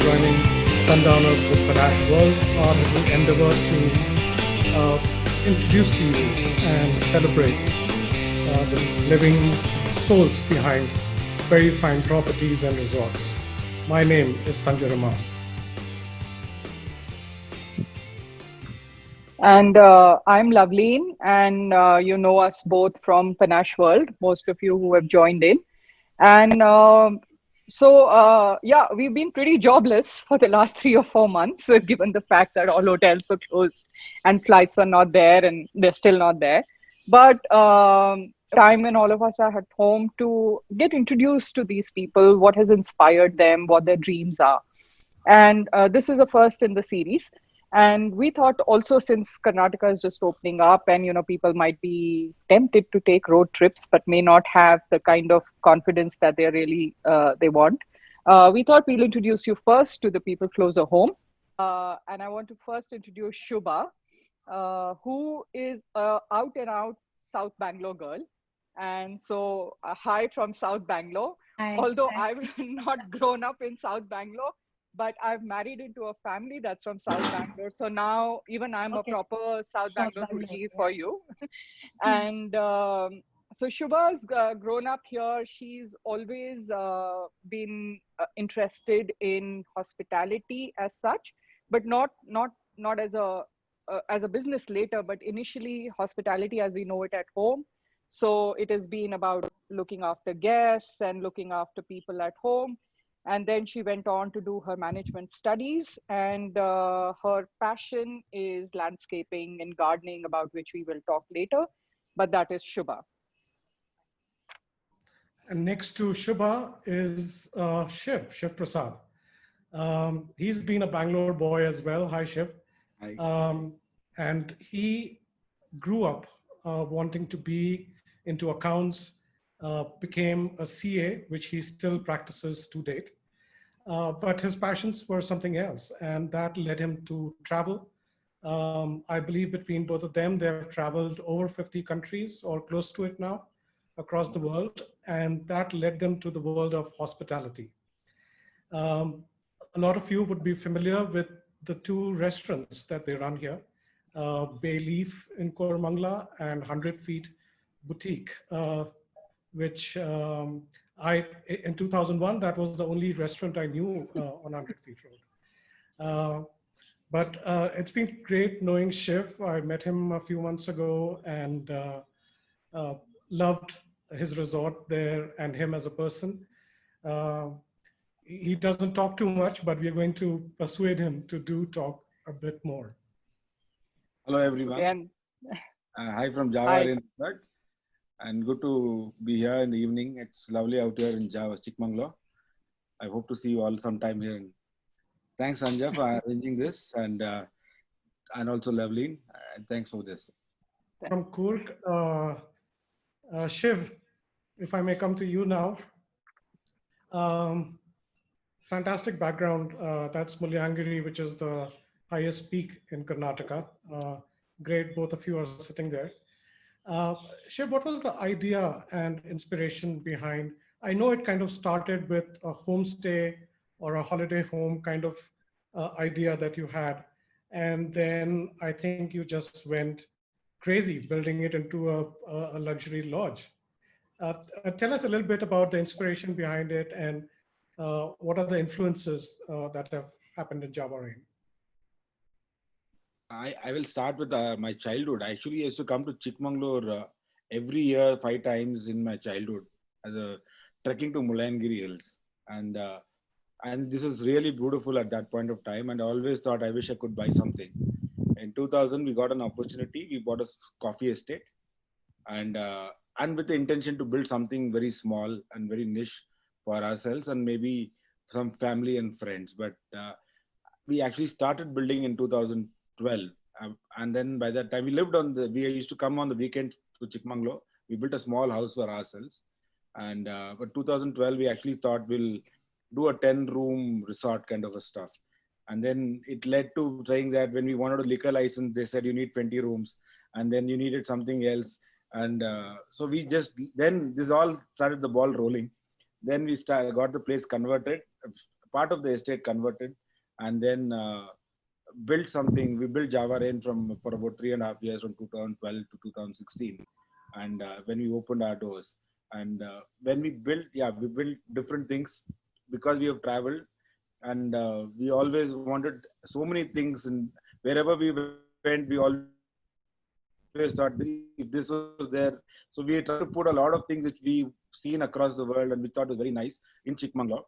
joining Sundowners with Panache World, our little endeavor to introduce to you and celebrate the living souls behind very fine properties and resorts. My name is Sanjay Raman. And I'm Loveleen, and you know us both from Panache World, most of you who have joined in. And yeah, we've been pretty jobless for the last 3 or 4 months, given the fact that all hotels were closed and flights were not there, and they're still not there. But time when all of us are at home to get introduced to these people, what has inspired them, what their dreams are. And this is the first in the series. And we thought also, since Karnataka is just opening up and people might be tempted to take road trips but may not have the kind of confidence that they really they want, we thought we'll introduce you first to the people closer home. And I want to first introduce Shubha, who is a out and out South Bangalore girl. And so, hi from South Bangalore. Hi. Although I've not grown up in South Bangalore, but I've married into a family that's from South Bangalore. So now even I'm a Okay. proper South South Bangalore Bangalore, Guji yeah. for you. Hmm. And so Shubha's grown up here. She's always been interested in hospitality as such, but not as a business later, but initially hospitality as we know it at home. So it has been about looking after guests and looking after people at home. And then she went on to do her management studies, and her passion is landscaping and gardening, about which we will talk later. But that is Shubha. And next to Shubha is Shiv Prasad. He's been a Bangalore boy as well. Hi, Shiv. Hi. Um, and he grew up wanting to be into accounts, became a CA, which he still practices to date. But his passions were something else, and that led him to travel. I believe between both of them, they have traveled over 50 countries or close to it now across the world, and that led them to the world of hospitality. Um, a lot of you would be familiar with the two restaurants that they run here, Bay Leaf in Koramangala and 100 Feet Boutique, which in 2001, that was the only restaurant I knew on 100 Feet Road. But it's been great knowing Shiv. I met him a few months ago and uh, loved his resort there and him as a person. Uh, he doesn't talk too much, but we're going to persuade him to do talk a bit more. Hello, Okay, everyone. and Hi from Java, hi. in fact. And good to be here in the evening. It's lovely out here in Java, Chikmagalur. I hope to see you all sometime here. Thanks, Anja, for arranging this, and also Loveleen. Thanks for this. From Kurk, Shiv, if I may come to you now. Um, Fantastic background. That's Mulyangiri, which is the highest peak in Karnataka. Great, both of you are sitting there. Shiv, what was the idea and inspiration behind? I know it kind of started with a homestay or a holiday home kind of idea that you had. And then I think you just went crazy building it into a luxury lodge. Tell us a little bit about the inspiration behind it and what are the influences that have happened in Java Rain? I will start with my childhood. I actually used to come to Chikmagalur every year, 5 times in my childhood, as a trekking to Mulayangiri Hills. And this is really beautiful at that point of time. And I always thought I wish I could buy something. In 2000, we got an opportunity. We bought a coffee estate, and uh, and with the intention to build something very small and very niche for ourselves and maybe some family and friends. But we actually started building in 2012, and then by that time we used to come on the weekend to Chikmagalur. We built a small house for ourselves, and but 2012 we actually thought we'll do a 10-room resort kind of a stuff. And then it led to saying that when we wanted a liquor license, they said you need 20 rooms, and then you needed something else. And so we just then this all started the ball rolling. Then got the place converted. part of the estate converted, and then built something. We built Java Rain for about 3.5 years, from 2012 to 2016, and when we opened our doors, and when we built, we built different things because we have traveled, and we always wanted so many things, and wherever we went, we always thought if this was there. So we tried to put a lot of things which we've seen across the world and we thought was very nice in Chikmagalur.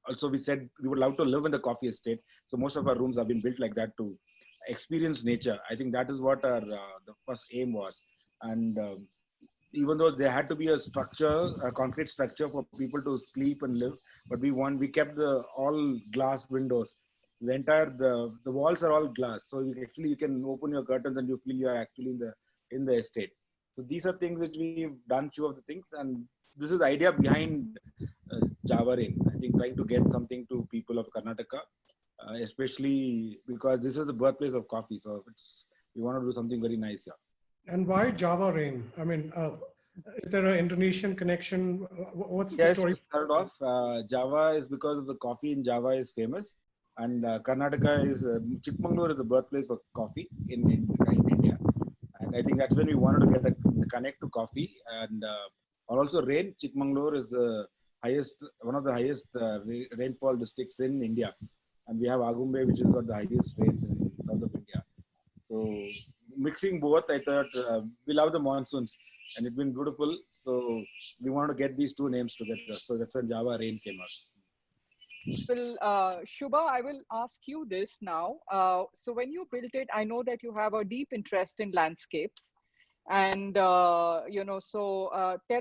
Also, we said we would love to live in the coffee estate. So most of our rooms have been built like that to experience nature. I think that is what our the first aim was. And even though there had to be a structure, a concrete structure for people to sleep and live, but we kept the all glass windows. The walls are all glass, so you can open your curtains and you feel you are actually in the estate. So these are things which we've done, few of the things, and this is the idea behind Java Rain. I think trying to get something to people of Karnataka, especially because this is the birthplace of coffee. So we want to do something very nice here. And why Java Rain? I mean, is there an Indonesian connection? What's the story? Yes, start off. Java is because of the coffee in Java is famous, and Karnataka is Chikmagalur is the birthplace of coffee in India, and I think that's when we wanted to get a connect to coffee, and also rain. Chikmagalur is one of the highest rainfall districts in India, and we have Agumbe, which has got the highest rains in south of India. So mixing both, I thought we love the monsoons, and it's been beautiful. So we wanted to get these two names together. So that's when Java Rain came out. Well, Shubha, I will ask you this now. So when you built it, I know that you have a deep interest in landscapes. And, tell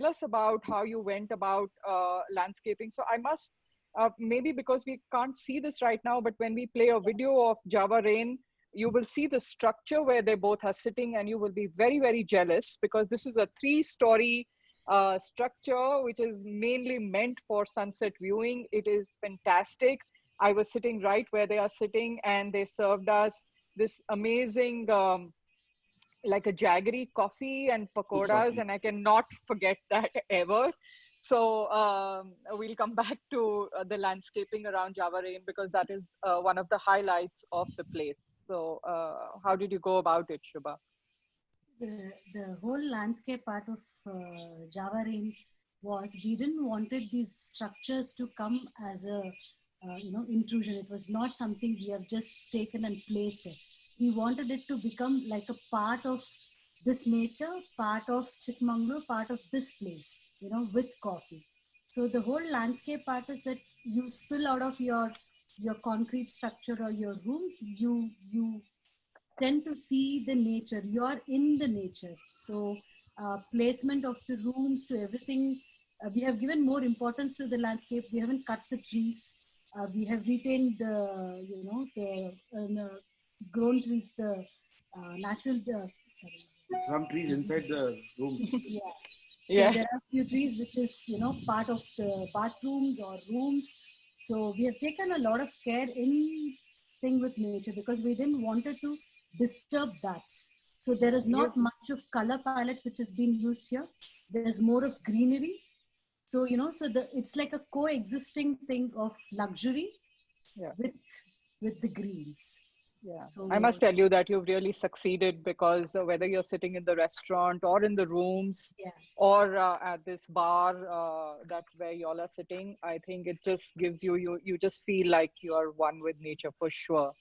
us about how you went about landscaping. So I must, maybe because we can't see this right now, but when we play a video of Java Rain, you will see the structure where they both are sitting, and you will be very, very jealous because this is a 3-story structure, which is mainly meant for sunset viewing. It is fantastic. I was sitting right where they are sitting, and they served us this amazing, like a jaggery coffee and pakoras, and I cannot forget that ever. So we'll come back to the landscaping around Java Rain because that is one of the highlights of the place. So how did you go about it, Shubha? The whole landscape part of Java Rain was we didn't wanted these structures to come as a intrusion. It was not something we have just taken and placed it. We wanted it to become like a part of this nature, part of Chikmagalur, part of this place, with coffee. So the whole landscape part is that you spill out of your concrete structure or your rooms, you tend to see the nature. You are in the nature. So placement of the rooms to everything, we have given more importance to the landscape. We haven't cut the trees. We have retained the grown trees, the natural. Some trees inside the room. So there are a few trees which is part of the bathrooms or rooms. So we have taken a lot of care in thing with nature because we didn't wanted to disturb that. So there is not much of color palettes which is being used here. There is more of greenery. So it's like a coexisting thing of luxury with the greens. Yeah, so, I must tell you that you've really succeeded because whether you're sitting in the restaurant or in the rooms or at this bar that where y'all are sitting, I think it just gives you just feel like you are one with nature for sure.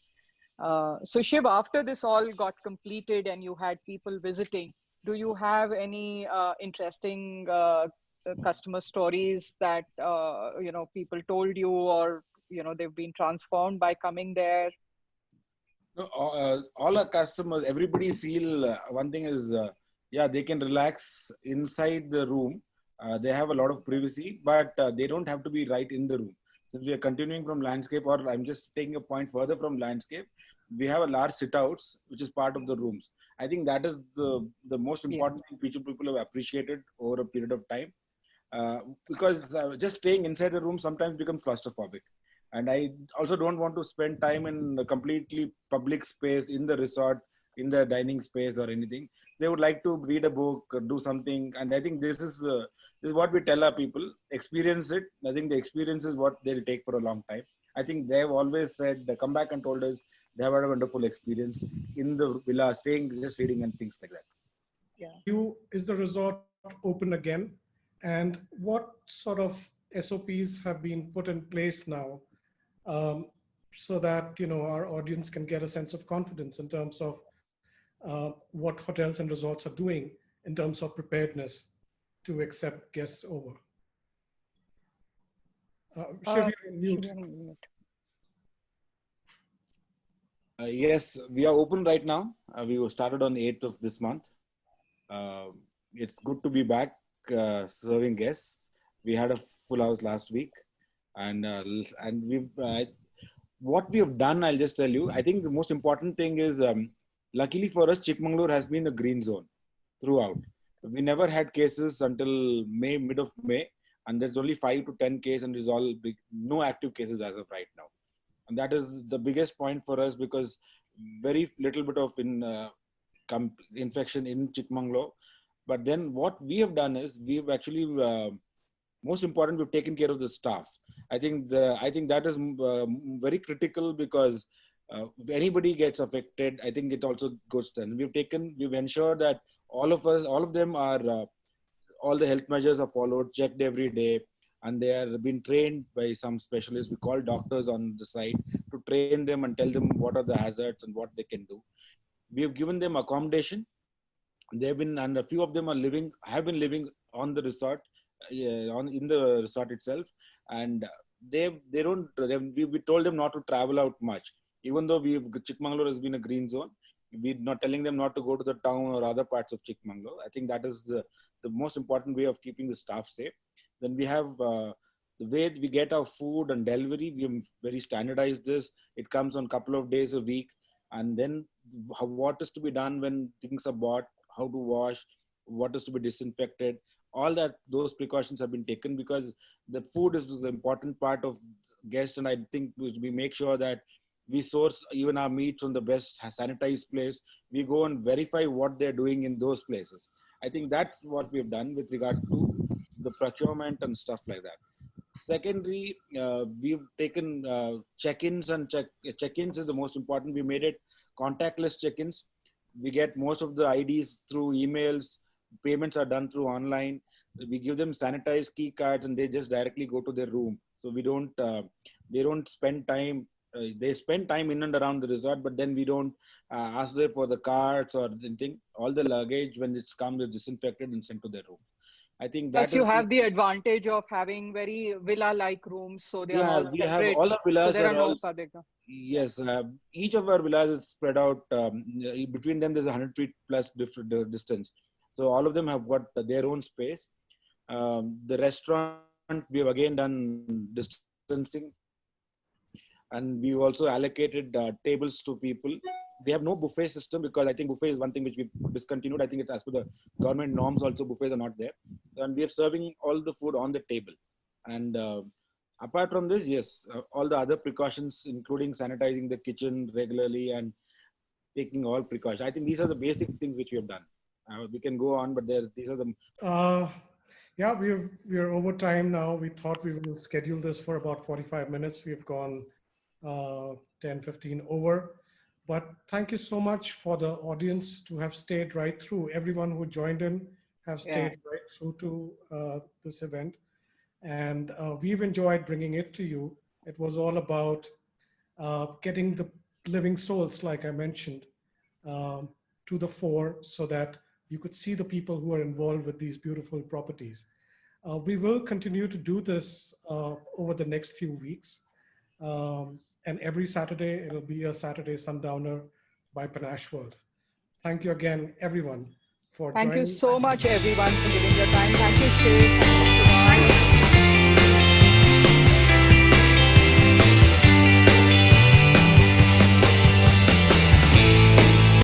So Shiv, after this all got completed and you had people visiting, do you have any interesting customer stories that people told you, or they've been transformed by coming there? All our customers, everybody feel one thing is, they can relax inside the room. They have a lot of privacy, but they don't have to be right in the room. Since we are continuing from landscape, or I'm just taking a point further from landscape, we have a large sit-outs, which is part of the rooms. I think that is the most important thing people have appreciated over a period of time. Because just staying inside the room sometimes becomes claustrophobic. And I also don't want to spend time in a completely public space in the resort in the dining space or anything. They would like to read a book or do something. And I think this is what we tell our people: experience it. I think the experience is what they'll take for a long time. I think they've always said, they come back and told us they have had a wonderful experience in the villa, staying, just reading and things like that. Is the resort open again? And what sort of SOPs have been put in place now, so that our audience can get a sense of confidence in terms of what hotels and resorts are doing in terms of preparedness to accept guests over? Shiv, you're on mute. Yes, we are open right now. We were started on 8th of this month. It's good to be back serving guests. We had a full house last week, and what we have done, I'll just tell you. I think the most important thing is, luckily for us, Chikmagalur has been a green zone throughout. We never had cases until mid of May, and there's only 5 to 10 cases, and there's no active cases as of right now. And that is the biggest point for us, because very little bit of infection in Chikmagalur. But then what we have done is, we've actually, most important, we've taken care of the staff. I think that is very critical, because if anybody gets affected, I think it also goes to them. We've ensured that all of them are, all the health measures are followed, checked every day, and they are being trained by some specialists. We call doctors on the site to train them and tell them what are the hazards and what they can do. We have given them accommodation. And a few of them have been living on the resort, in the resort itself, and we told them not to travel out much. Even though Chikmagalur has been a green zone, we're not telling them not to go to the town or other parts of Chikmagalur. I think that is the most important way of keeping the staff safe. Then we have the way we get our food and delivery. We have very standardized this. It comes on a couple of days a week, and then what is to be done when things are bought, how to wash, what is to be disinfected, all those precautions have been taken, because the food is the important part of guests. And I think we make sure that we source even our meat from the best sanitized place. We go and verify what they're doing in those places. I think that's what we've done with regard to the procurement and stuff like that. Secondly, we've taken check-ins, and check-ins is the most important. We made it contactless check-ins. We get most of the IDs through emails. Payments are done through online. We give them sanitized key cards, and they just directly go to their room. So they don't spend time. They spend time in and around the resort, but then we don't ask them for the cards or anything. All the luggage, when it's come, is disinfected and sent to their room. I think that you have the advantage of having very villa-like rooms, so they are all separate. Have all our villas. So there are no public. Yes, each of our villas is spread out. Between them, there's 100 feet plus different distance. So all of them have got their own space. The restaurant, we have again done distancing, and we've also allocated tables to people. They have no buffet system, because I think buffet is one thing which we discontinued. I think it's as per the government norms also, buffets are not there. And we are serving all the food on the table. And apart from this, yes, all the other precautions, including sanitizing the kitchen regularly and taking all precautions. I think these are the basic things which we have done. We can go on, but these are the... Yeah, we're over time now. We thought we will schedule this for about 45 minutes. We've gone 10, 15 over. But thank you so much for the audience to have stayed right through. Everyone who joined in have stayed right through to this event. And we've enjoyed bringing it to you. It was all about getting the living souls, like I mentioned, to the fore, so that you could see the people who are involved with these beautiful properties. We will continue to do this over the next few weeks. And every Saturday, it'll be a Saturday Sundowner by Panache World. Thank you again, everyone, for joining. Thank you so much, everyone, for giving your time. Thank you, Shiv. Thank you, Kumar.